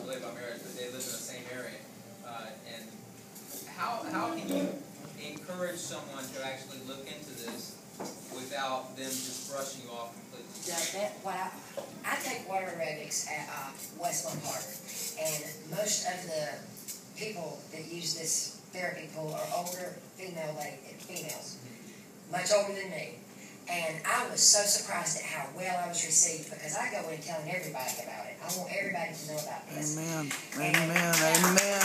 related by marriage, but they live in the same area. And how can you encourage someone to actually look into this without them just brushing you off completely? I take water aerobics at Westland Park, and most of the people that use this therapy pool are older females, much older than me. And I was so surprised at how well I was received, because I go in telling everybody about it. I want everybody to know about this. Amen. And Amen. Amen.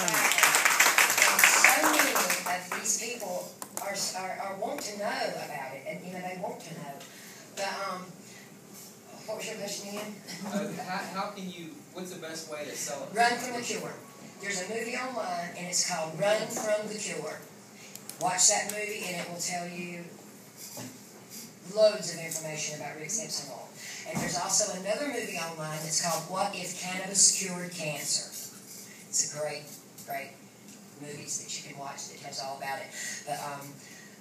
And so many of these people are want to know about it, and they want to know. But what was your question again? How can you? What's the best way to sell it? Run from the Cure. There's a movie online, and it's called Run from the Cure. Watch that movie, and it will tell you loads of information about Rick Simpson oil. And there's also another movie online that's called What If Cannabis Cured Cancer? It's a great movies that you can watch that tells all about it. But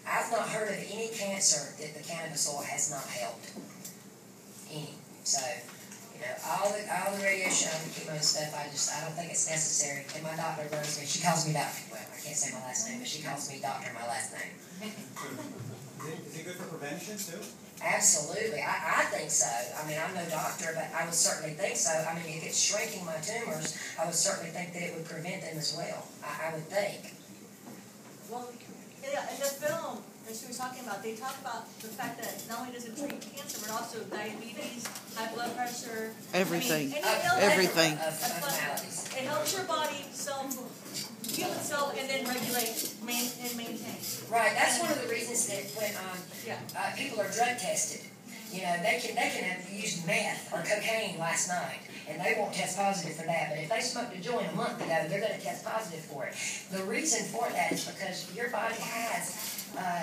I've not heard of any cancer that the cannabis oil has not helped. Any. So, all the radiation, chemo stuff, I don't think it's necessary. And my doctor loves me. She calls me doctor. Well, I can't say my last name, but she calls me doctor, my last name. Is it good for prevention, too? Absolutely. I think so. I mean, I'm no doctor, but I would certainly think so. I mean, if it's shrinking my tumors, I would certainly think that it would prevent them as well. I would think. Well, yeah, in the film that she was talking about, they talk about the fact that not only does it treat cancer, but also diabetes, high blood pressure. Everything. I mean, Everything. It helps your body heal itself and then regulate and maintain. Right. That's one of the reasons that when people are drug tested, they can have used meth or cocaine last night, and they won't test positive for that. But if they smoked a joint a month ago, they're going to test positive for it. The reason for that is because your body has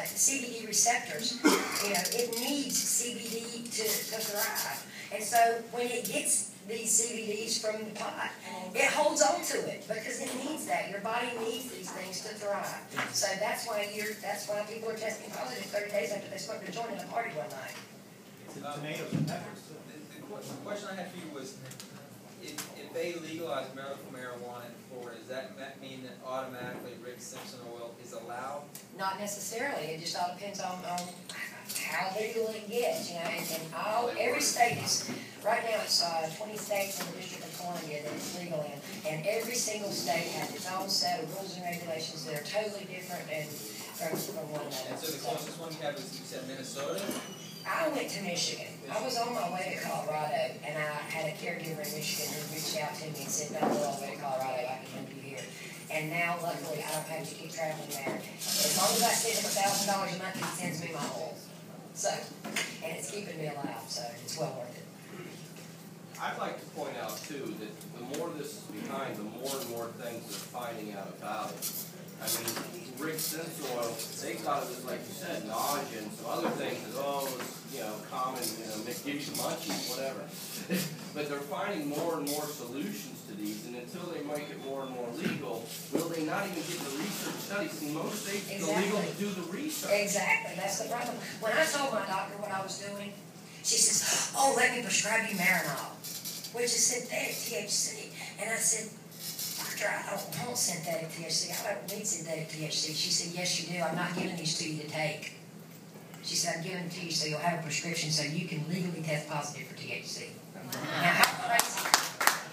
CBD receptors. It needs CBD to thrive. And so when it gets these CBDs from the pot, it holds on to it because it needs that. Your body needs these things to thrive. So that's why people are testing positive 30 days after they smoked a joint at a party one night. Tomatoes and peppers, too. The question I had for you was, if they legalize medical marijuana in Florida, does that mean that automatically Rick Simpson oil is allowed? Not necessarily. It just all depends on how legal it gets. Every state is, right now it's 20 states in the District of Columbia that it's legal in, and every single state has its own set of rules and regulations that are totally different from one another. And so the closest one you have is, you said, Minnesota? I went to Michigan. I was on my way to Colorado, and I had a caregiver in Michigan who reached out to me and said, "Don't go all the way to Colorado, I can help you here." And now, luckily, I don't have to keep traveling there. As long as I send him $1,000 a month, he sends me my oil. So, and it's keeping me alive, so it's well worth it. I'd like to point out, too, that the more this is behind, the more and more things they're finding out about it. I mean, Rick Simpson oil, they thought it was, like you said, nausea and some other things that, common, give you munchies, whatever. But they're finding more and more solutions to these, and until they make it more and more legal, will they not even get the research studies? In most states, it's illegal to do the research. Exactly, that's the problem. When I told my doctor what I was doing, she says, "Oh, let me prescribe you Marinol, which is synthetic THC." And I said, "Doctor, I don't want synthetic THC. I don't need synthetic THC." She said, "Yes, you do. I'm not giving these to you to take." She said, "I'm giving them to you so you'll have a prescription so you can legally test positive for THC." Now, how crazy?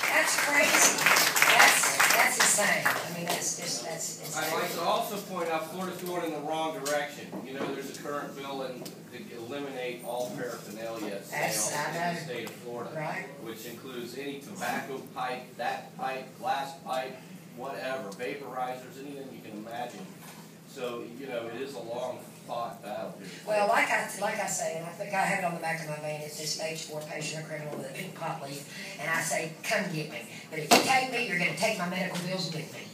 That's crazy. That's insane. I mean, that's insane. I'd like to also point out Florida's going in the wrong direction. There's a current bill to eliminate all paraphernalia sales in the state of Florida, right? Which includes any tobacco pipe, that pipe, glass pipe, whatever, vaporizers, anything you can imagine. So, it is a long fought battle here. Well, like I say, and I think I have it on the back of my van, it says stage 4 patient or criminal with a pink pot leaf, and I say, come get me. But if you take me, you're going to take my medical bills with me.